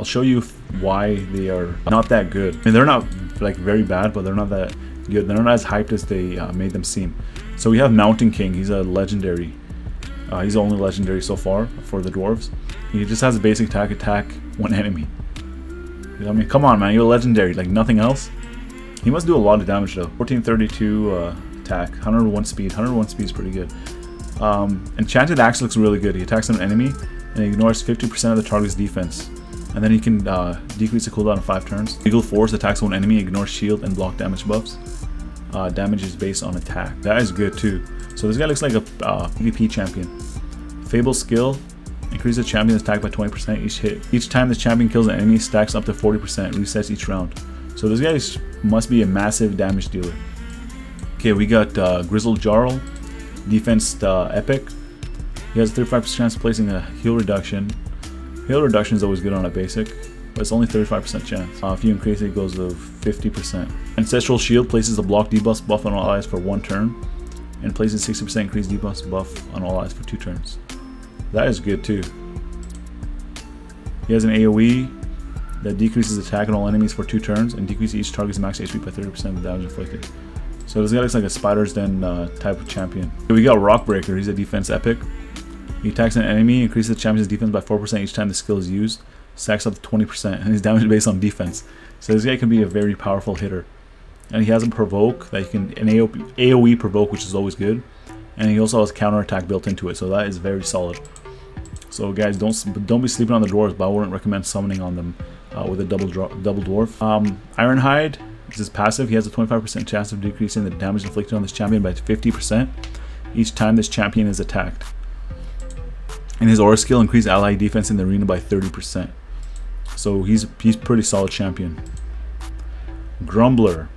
I'll show you why they are not that good. I mean, they're not like very bad, but they're not that good. They're not as hyped as they made them seem. So we have Mountain King. He's a legendary. He's the only legendary so far for the dwarves. He just has a basic attack one enemy. I mean, come on, man, you're a legendary, like nothing else. He must do a lot of damage though. 1432 attack, 101 speed. 101 speed is pretty good. Enchanted Axe looks really good. He attacks an enemy and ignores 50% of the target's defense. And then he can decrease the cooldown of 5 turns. Eagle Force attacks one enemy, ignores shield and block damage buffs. Damage is based on attack. That is good too. So this guy looks like a PvP champion. Fable Skill increases the champion's attack by 20% each hit. Each time the champion kills an enemy, stacks up to 40%, resets each round. So this guy must be a massive damage dealer. Okay, we got Grizzled Jarl, defense epic. He has a 35% chance of placing a heal reduction. Heal reduction is always good on a basic, but it's only 35% chance. If you increase it, it goes to 50%. Ancestral Shield places a block debuff buff on all allies for 1 turn, and places 60% increased debuff buff on all allies for 2 turns. That is good too. He has an AoE that decreases attack on all enemies for 2 turns and decreases each target's max HP by 30% of the damage inflicted. So this guy looks like a Spider's Den type of champion. We got Rockbreaker. He's a defense epic. He attacks an enemy, increases the champion's defense by 4% each time the skill is used, stacks up to 20%, and his damage is based on defense. So this guy can be a very powerful hitter. And he has a provoke that you can, an AoE provoke, which is always good. And he also has counter attack built into it, so that is very solid. So guys, don't be sleeping on the dwarves, but I wouldn't recommend summoning on them with a double dwarf. Ironhide is his passive. He has a 25% chance of decreasing the damage inflicted on this champion by 50% each time this champion is attacked. And his aura skill increases ally defense in the arena by 30%. So he's pretty solid champion. Grumbler.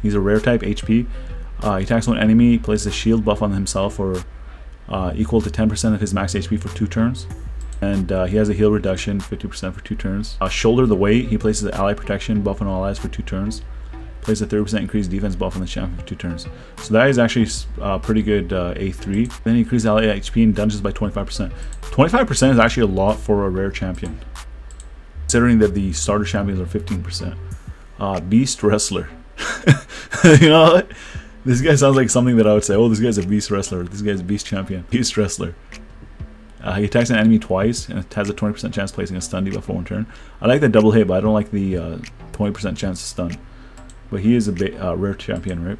He's a rare type HP. He attacks one enemy, places a shield buff on himself for equal to 10% of his max HP for 2 turns. And he has a heal reduction, 50% for 2 turns. Shoulder the Weight. He places an ally protection buff on all allies for 2 turns. Places a 30% increased defense buff on the champion for 2 turns. So that is actually pretty good A3. Then he increases ally HP in dungeons by 25%. 25% is actually a lot for a rare champion, considering that the starter champions are 15%. Beast Wrestler. You know what? This guy sounds like something that I would say, oh, this guy's a beast wrestler. This guy's a beast champion. Beast wrestler. He attacks an enemy twice and has a 20% chance of placing a stun debuff for 1 turn. I like the double hit, but I don't like the 20% chance to stun. But he is a rare champion, right?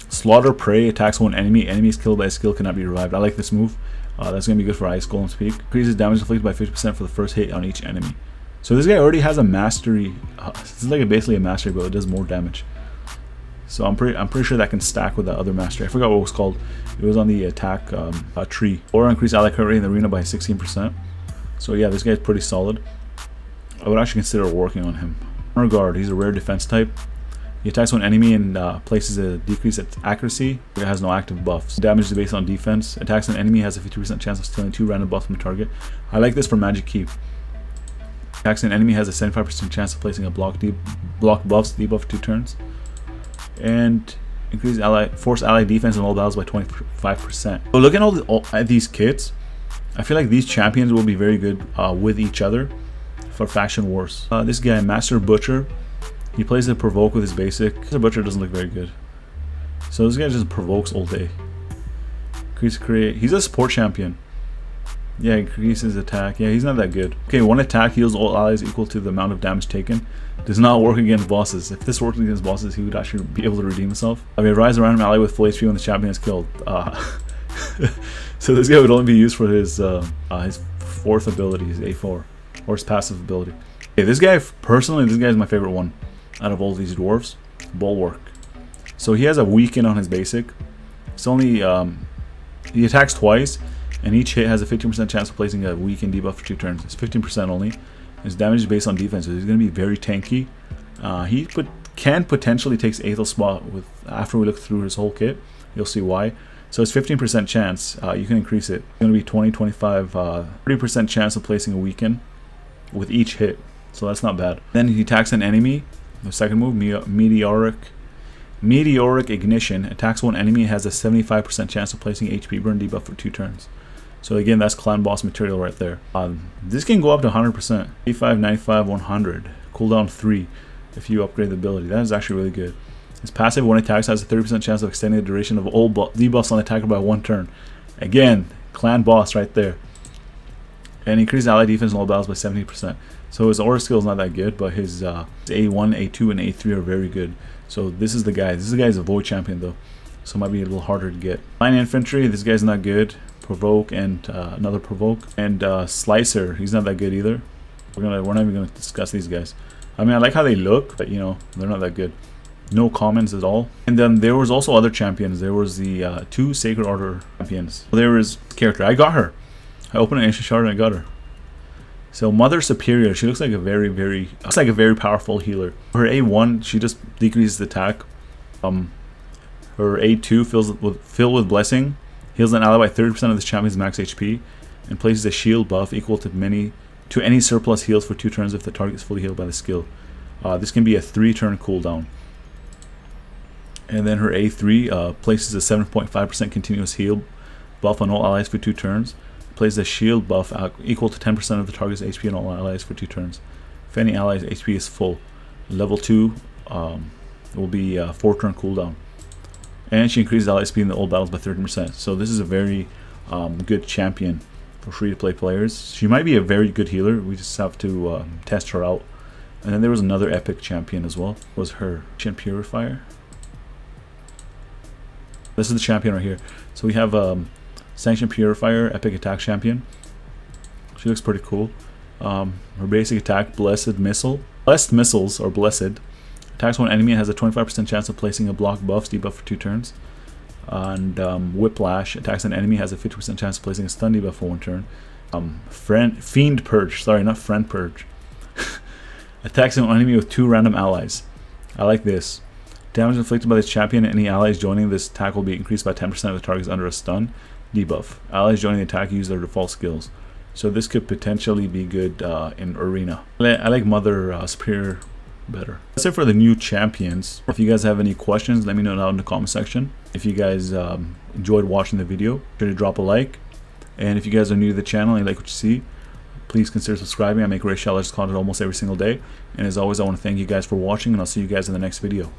Slaughter Prey attacks one enemy. Enemies killed by a skill cannot be revived. I like this move. That's going to be good for Ice Golem's Peak. Increases damage inflicted by 50% for the first hit on each enemy. So this guy already has a mastery. This is like basically a mastery, but it does more damage. So I'm pretty sure that can stack with that other mastery. I forgot what it was called. It was on the attack tree. Or increase ally crit rate in the arena by 16%. So yeah, this guy's pretty solid. I would actually consider working on him. Regarde. He's a rare defense type. He attacks one enemy and places a decrease at accuracy. It has no active buffs. Damage is based on defense. Attacks an enemy has a 50% chance of stealing 2 random buffs from the target. I like this for Magic Keep. Attacks an enemy has a 75% chance of placing a block buffs debuff for 2 turns. And increase force ally defense in all battles by 25%. So looking at these kits, I feel like these champions will be very good with each other for faction wars. This guy, Master Butcher, he plays a provoke with his basic. Master Butcher doesn't look very good. So this guy just provokes all day. He's a support champion. Yeah, increases attack. Yeah, he's not that good. Okay, 1 attack heals all allies equal to the amount of damage taken. Does not work against bosses. If this worked against bosses, he would actually be able to redeem himself. I mean, rise a random ally with full HP when the champion is killed. So this guy would only be used for his 4th ability, his A4, or his passive ability. Okay, this guy, personally, this guy is my favorite one out of all these dwarves. Bulwark. So he has a weaken on his basic. It's only, he attacks twice, and each hit has a 15% chance of placing a weaken debuff for 2 turns. It's 15% only. His damage is based on defense, so he's going to be very tanky. He can potentially take 8th spot after we look through his whole kit. You'll see why. So it's 15% chance. You can increase it. It's going to be 20, 25, 30% chance of placing a weaken with each hit. So that's not bad. Then he attacks an enemy. The second move, Meteoric Ignition, attacks one enemy and has a 75% chance of placing HP burn debuff for 2 turns. So again, that's clan boss material right there. This can go up to 100%. 85, 95, 100. Cooldown 3 if you upgrade the ability. That is actually really good. His passive, when attacks, has a 30% chance of extending the duration of all debuffs on the attacker by 1 turn. Again, clan boss right there. And increase ally defense in all battles by 70%. So his aura skill is not that good, but his A1, A2, and A3 are very good. So this is the guy. This is a void champion though, so it might be a little harder to get. Line infantry, this guy's not good. Provoke and another provoke, and slicer, he's not that good either. We're not even gonna discuss these guys. I mean, I like how they look, but you know, they're not that good. No comments at all. And then there was also other champions. There was the 2 Sacred Order champions. There was character. I got her. I opened an ancient shard and I got her. So Mother Superior, she looks like a very powerful healer. Her A1, she just decreases the attack. Her A2 filled with blessing, heals an ally by 30% of this champion's max HP, and places a shield buff equal to any surplus heals for 2 turns if the target is fully healed by the skill. This can be a 3-turn cooldown. And then her A3 places a 7.5% continuous heal buff on all allies for 2 turns. Places a shield buff equal to 10% of the target's HP on all allies for 2 turns. If any allies' HP is full. Level 2 it will be a 4-turn cooldown. And she increases ally speed in the old battles by 30%. So this is a very good champion for free-to-play players. She might be a very good healer. We just have to test her out. And then there was another epic champion as well. Was her purifier. This is the champion right here. So we have sanction purifier, epic attack champion. She looks pretty cool. Her basic attack, blessed missiles or blessed. Attacks one enemy and has a 25% chance of placing a block buffs debuff for 2 turns. And whiplash, attacks an enemy, has a 50% chance of placing a stun debuff for 1 turn. Fiend purge, sorry, not friend purge. Attacks an enemy with 2 random allies. I like this. Damage inflicted by this champion and any allies joining this attack will be increased by 10% of the targets under a stun debuff. Allies joining the attack use their default skills. So this could potentially be good in arena. I like Mother Superior better. That's it for the new champions. If you guys have any questions, let me know down in the comment section. If you guys enjoyed watching the video, be sure to drop a like. And if you guys are new to the channel and you like what you see, please consider subscribing. I make race challenge content almost every single day. And as always, I want to thank you guys for watching, and I'll see you guys in the next video.